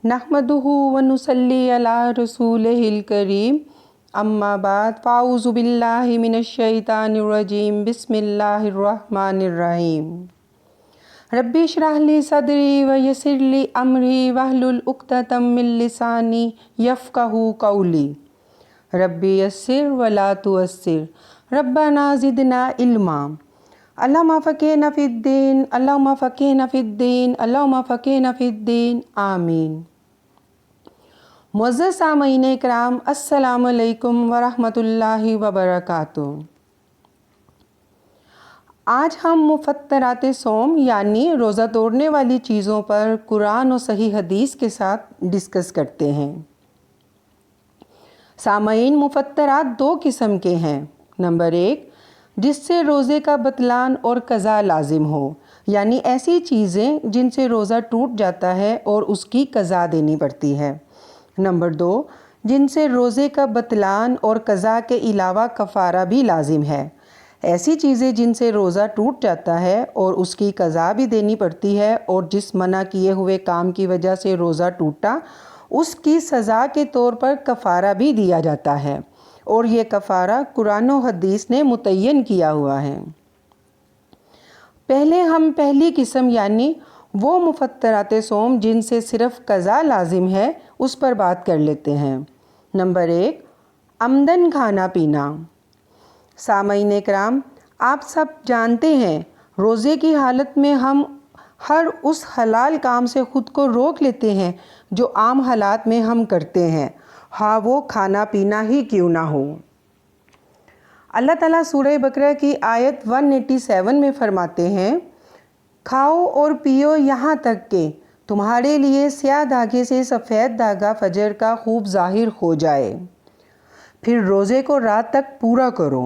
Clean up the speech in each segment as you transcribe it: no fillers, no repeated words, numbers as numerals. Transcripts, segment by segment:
नहमदुहु व नुसल्ली अला रसूलिहिल करीम अम्मा बाद फ़ाऊज़ु बिल्लाहि मिनश शैतानिर रजीम बिस्मिल्लाहिर रहमानिर रहीम रब्बि इश्रह ली सदरी व यस्सिर ली अमरी वहलुल उक़दतम मिन लिसानी यफ़क़हू क़ौली रब्बि यस्सिर व ला तुअस्सिर रब्बना ज़िदना इल्मा अल्लाहुम्मा फ़क़िहना फ़िद्दीन अल्लाहुम्मा फ़क़िहना फ़िद्दीन अल्लाहुम्मा फ़क़िहना फ़िद्दीन आमीन। मुअज़्ज़ज़ सामईन इकराम अस्सलामु अलैकुम व रहमतुल्लाहि व बरकातुहू। आज हम मुफ़त्तरात सौम यानी रोज़ा तोड़ने वाली चीज़ों पर कुरान और सही हदीस के साथ डिस्कस करते हैं। सामईन, मुफ़त्तरात दो किस्म के हैं। नंबर 1, जिससे रोज़े का बतलान और क़ज़ा लाजिम हो, यानी ऐसी चीज़ें जिनसे रोज़ा टूट जाता है और उसकी क़ज़ा देनी पड़ती है। नंबर 2, जिनसे रोज़े का बतलान और क़ज़ा के अलावा कफ़ारा भी लाजिम है। ऐसी चीज़ें जिनसे रोज़ा टूट जाता है और उसकी क़ज़ा भी देनी पड़ती है, और जिस मना किए हुए काम की वजह से रोज़ा टूटा उसकी सज़ा के तौर पर कफ़ारा भी दिया जाता है, और ये कफ़ारा कुरान और हदीस ने मुतय्यन किया हुआ है। पहले हम पहली किस्म यानी वो मुफ़त्तरात सौम जिनसे सिर्फ़ क़ज़ा लाजिम है उस पर बात कर लेते हैं। नंबर 1, आमदन खाना पीना। सामईन इकराम, आप सब जानते हैं रोज़े की हालत में हम हर उस हलाल काम से ख़ुद को रोक लेते हैं जो आम हालात में हम करते हैं, हाँ वो खाना पीना ही क्यों ना हो। अल्लाह ताला सूरह बकरा की आयत 187 में फ़रमाते हैं, खाओ और पियो यहाँ तक कि तुम्हारे लिए स्याह धागे से सफ़ेद धागा फजर का खूब ज़ाहिर हो जाए, फिर रोज़े को रात तक पूरा करो।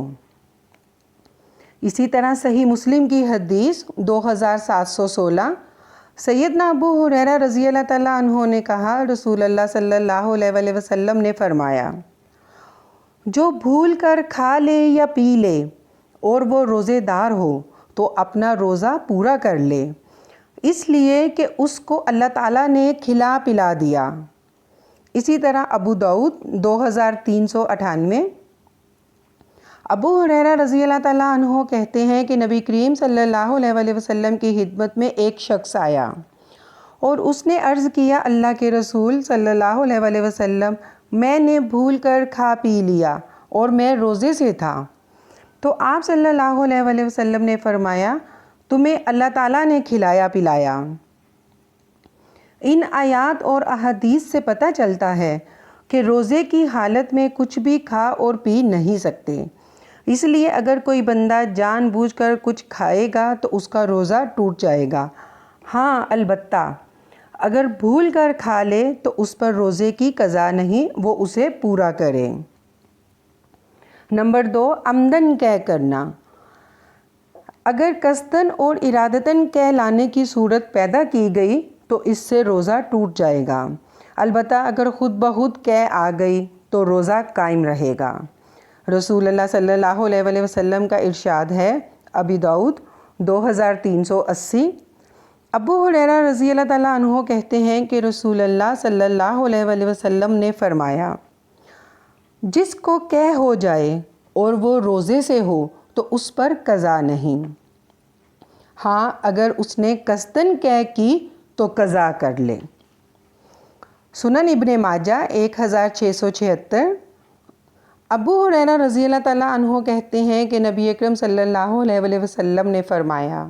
इसी तरह सही मुस्लिम की हदीस 2716, सैयदना अबू हुरैरा रज़ी अल्लाह ताला अन्हु ने कहा, रसूलुल्लाह सल्लल्लाहु अलैहि वसल्लम ने फ़रमाया, जो भूल कर खा ले या पी ले और वो रोज़ेदार हो तो अपना रोज़ा पूरा कर ले, इसलिए कि उसको अल्लाह ताला ने खिला पिला दिया। इसी तरह अबू दाऊद 2398, अबू हुरैरा रज़ी अल्लाह ताला अन्हु कहते हैं कि नबी करीम सल्लल्लाहु अलैहि वसल्लम की खिदमत में एक शख्स आया और उसने अर्ज़ किया, अल्लाह के रसूल सल्लल्लाहु अलैहि वसल्लम, मैंने भूल कर खा पी लिया और मैं रोज़े से था। तो आप सल्लल्लाहु अलैहि वसल्लम ने फ़रमाया, तुम्हें अल्लाह ताला ने खिलाया पिलाया। इन आयात और अहदीस से पता चलता है कि रोज़े की हालत में कुछ भी खा और पी नहीं सकते, इसलिए अगर कोई बंदा जानबूझकर कुछ खाएगा तो उसका रोज़ा टूट जाएगा। हाँ, अलबत्ता अगर भूल कर खा ले तो उस पर रोज़े की क़ज़ा नहीं, वो उसे पूरा करे। नंबर 2, आमदन कै करना। अगर कसदन और इरादतन कै लाने की सूरत पैदा की गई तो इससे रोज़ा टूट जाएगा। अलबत्ता अगर ख़ुद ब खुद कै आ गई तो रोज़ा कायम रहेगा। रसूलुल्लाह सल्लल्लाहु अलैहि वसल्लम का इरशाद है, अबू दाऊद 2380, अबू हुरैरा रज़ी अल्लाह ताला अन्हु कहते हैं कि रसूलुल्लाह सल्लल्लाहु अलैहि वसल्लम ने फ़रमाया, जिसको कै हो जाए और वो रोज़े से हो तो उस पर क़ज़ा नहीं। हाँ, अगर उसने कसदन कै की तो क़ज़ा कर ले। सुनन इब्ने माजा 1676, अबू हुरैरा रज़ी अल्लाह ताला अन्हु कहते हैं कि नबी अकरम सल्लल्लाहु अलैहि वसल्लम ने फ़रमाया,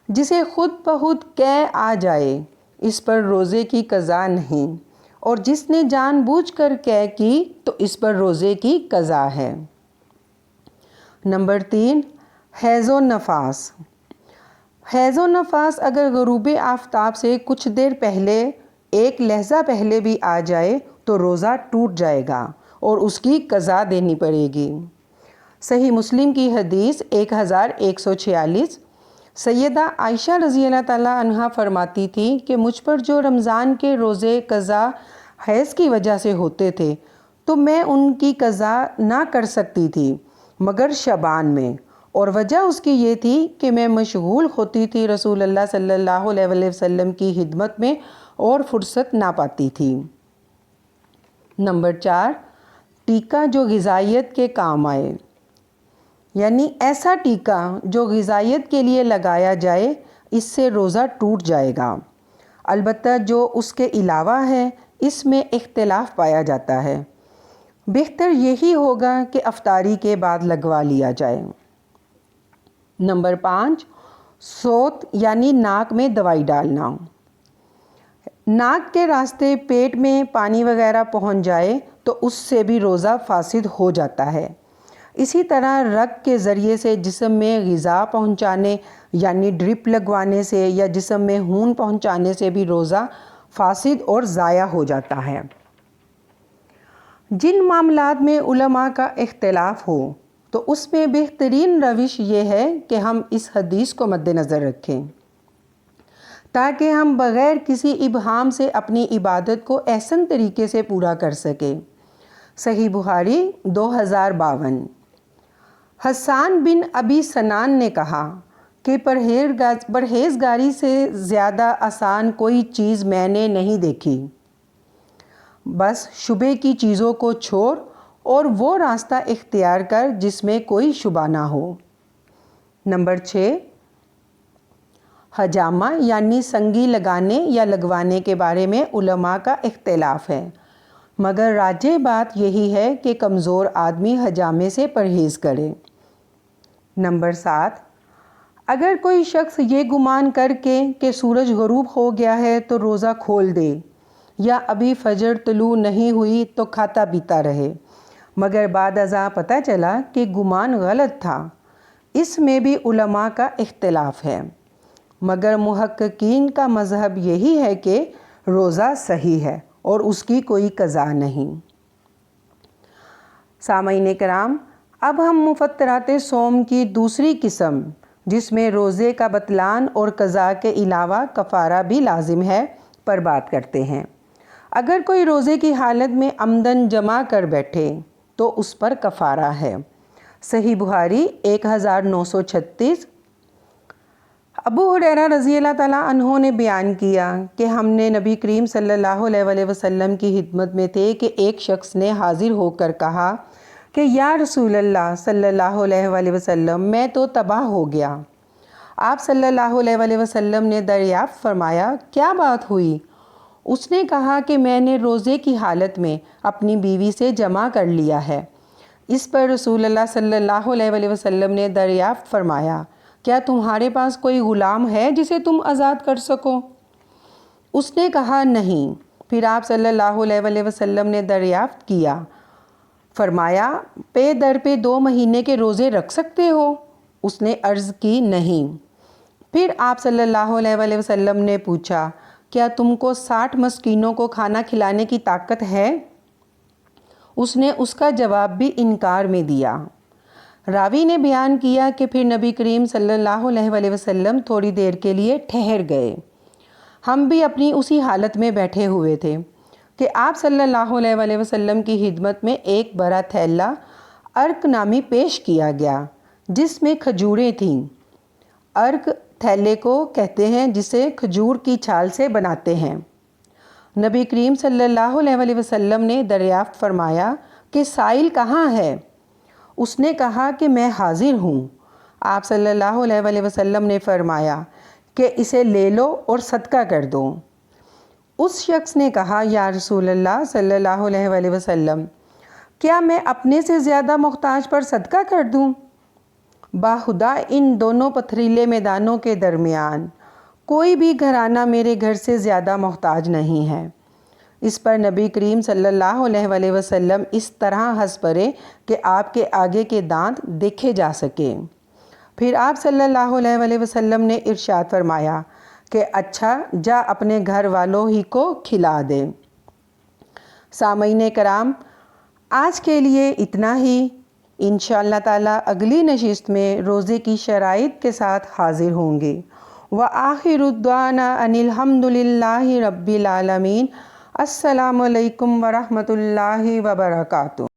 जिसे ख़ुद ब खुद कै आ जाए इस पर रोज़े की क़ज़ा नहीं, और जिसने जानबूझकर कै की तो इस पर रोज़े की क़ज़ा है। नंबर 3, हैज़ो नफास। हैज़ो नफास अगर ग़ुरूब आफ़ताब से कुछ देर पहले, एक लहज़ा पहले भी आ जाए तो रोज़ा टूट जाएगा और उसकी क़ज़ा देनी पड़ेगी। सही मुस्लिम की हदीस 1146, सैयदा आयशा रज़ी अल्लाह ताला अन्हा फरमाती थी कि मुझ पर जो रमज़ान के रोज़े क़ज़ा हैज़ की वजह से होते थे तो मैं उनकी क़ज़ा ना कर सकती थी मगर शबान में, और वजह उसकी ये थी कि मैं मशगूल होती थी रसूलुल्लाह सल्लल्लाहु अलैहि वसल्लम की खिदमत में اور فرصت نہ پاتی تھی۔ نمبر 4، ٹیکہ جو غذائیت کے کام آئے، یعنی ایسا ٹیکہ جو غذائیت کے لیے لگایا جائے، اس سے روزہ ٹوٹ جائے گا، البتہ جو اس کے علاوہ ہے اس میں اختلاف پایا جاتا ہے۔ بہتر یہی ہوگا کہ افطاری کے بعد لگوا لیا جائے۔ نمبر 5، سوت یعنی ناک میں دوائی ڈالنا۔ ناک کے راستے پیٹ میں پانی وغیرہ پہنچ جائے تو اس سے بھی روزہ فاسد ہو جاتا ہے۔ اسی طرح رگ کے ذریعے سے جسم میں غذا پہنچانے یعنی ڈرپ لگوانے سے یا جسم میں خون پہنچانے سے بھی روزہ فاسد اور ضائع ہو جاتا ہے۔ جن معاملات میں علماء کا اختلاف ہو تو اس میں بہترین روش یہ ہے کہ ہم اس حدیث کو مد نظر رکھیں تاکہ ہم بغیر کسی ابہام سے اپنی عبادت کو احسن طریقے سے پورا کر سکیں۔ صحیح بخاری 2052۔ حسان بن ابی سنان نے کہا کہ پرہیزگاری سے زیادہ آسان کوئی چیز میں نے نہیں دیکھی، بس شبہ کی چیزوں کو چھوڑ اور وہ راستہ اختیار کر جس میں کوئی شبہ نہ ہو۔ نمبر 6، حجامہ یعنی سنگی لگانے یا لگوانے کے بارے میں علماء کا اختلاف ہے، مگر راجح بات یہی ہے کہ کمزور آدمی حجامے سے پرہیز کرے۔ نمبر 7، اگر کوئی شخص یہ گمان کر کے کہ سورج غروب ہو گیا ہے تو روزہ کھول دے، یا ابھی فجر طلوع نہیں ہوئی تو کھاتا پیتا رہے، مگر بعد ازاں پتہ چلا کہ گمان غلط تھا، اس میں بھی علماء کا اختلاف ہے، مگر محققین کا مذہب یہی ہے کہ روزہ صحیح ہے اور اس کی کوئی قضا نہیں۔ سامعین کرام، اب ہم مفطرات صوم کی دوسری قسم جس میں روزے کا بطلان اور قضا کے علاوہ کفارہ بھی لازم ہے پر بات کرتے ہیں۔ اگر کوئی روزے کی حالت میں عمدن جمع کر بیٹھے تو اس پر کفارہ ہے۔ صحیح بخاری 1936۔ ابو ہریرہ رضی اللہ تعالیٰ عنہ نے بیان کیا کہ ہم نے نبی کریم صلی اللہ علیہ وسلم کی خدمت میں تھے کہ ایک شخص نے حاضر ہو کر کہا کہ یا رسول اللہ صلی اللہ علیہ وسلم، میں تو تباہ ہو گیا۔ آپ صلی اللہ علیہ وسلم نے دریافت فرمایا، کیا بات ہوئی؟ اس نے کہا کہ میں نے روزے کی حالت میں اپنی بیوی سے جمع کر لیا ہے۔ اس پر رسول اللہ صلی اللہ علیہ وسلم نے دریافت فرمایا، کیا تمہارے پاس کوئی غلام ہے جسے تم آزاد کر سکو؟ اس نے کہا نہیں۔ پھر آپ صلی اللہ علیہ وسلم نے دریافت کیا، فرمایا پے در پہ 2 مہینے کے روزے رکھ سکتے ہو؟ اس نے عرض کی نہیں۔ پھر آپ صلی اللہ علیہ وسلم نے پوچھا، کیا تم کو 60 مسکینوں کو کھانا کھلانے کی طاقت ہے؟ اس نے اس کا جواب بھی انکار میں دیا۔ راوی نے بیان کیا کہ پھر نبی کریم صلی اللہ علیہ وسلم تھوڑی دیر کے لیے ٹھہر گئے۔ ہم بھی اپنی اسی حالت میں بیٹھے ہوئے تھے کہ آپ صلی اللہ علیہ وسلم کی خدمت میں ایک بڑا تھیلا عرق نامی پیش کیا گیا جس میں کھجوریں تھیں۔ عرق تھیلے کو کہتے ہیں جسے کھجور کی چھال سے بناتے ہیں۔ نبی کریم صلی اللہ علیہ وسلم نے دریافت فرمایا کہ سائل کہاں ہے؟ اس نے کہا کہ میں حاضر ہوں۔ آپ صلی اللہ علیہ وسلم نے فرمایا کہ اسے لے لو اور صدقہ کر دو۔ اس شخص نے کہا، یا رسول اللہ صلی اللہ علیہ وسلم، کیا میں اپنے سے زیادہ محتاج پر صدقہ کر دوں؟ باخدا ان دونوں پتھریلے میدانوں کے درمیان کوئی بھی گھرانہ میرے گھر سے زیادہ محتاج نہیں ہے۔ اس پر نبی کریم صلی اللہ علیہ وسلم اس طرح ہنس پڑے کہ آپ کے آگے کے دانت دیکھے جا سکے۔ پھر آپ صلی اللہ علیہ وسلم نے ارشاد فرمایا کہ اچھا جا اپنے گھر والوں ہی کو کھلا دے۔ سامعین کرام، آج کے اتنا اتنا ہی۔ انشاءاللہ تعالیٰ اگلی نشست میں روزے کی شرائط کے ساتھ حاضر ہوں گے۔ وآخر دعوانا ان الحمد للہ رب العالمین۔ السلام علیکم ورحمۃ اللہ وبرکاتہ۔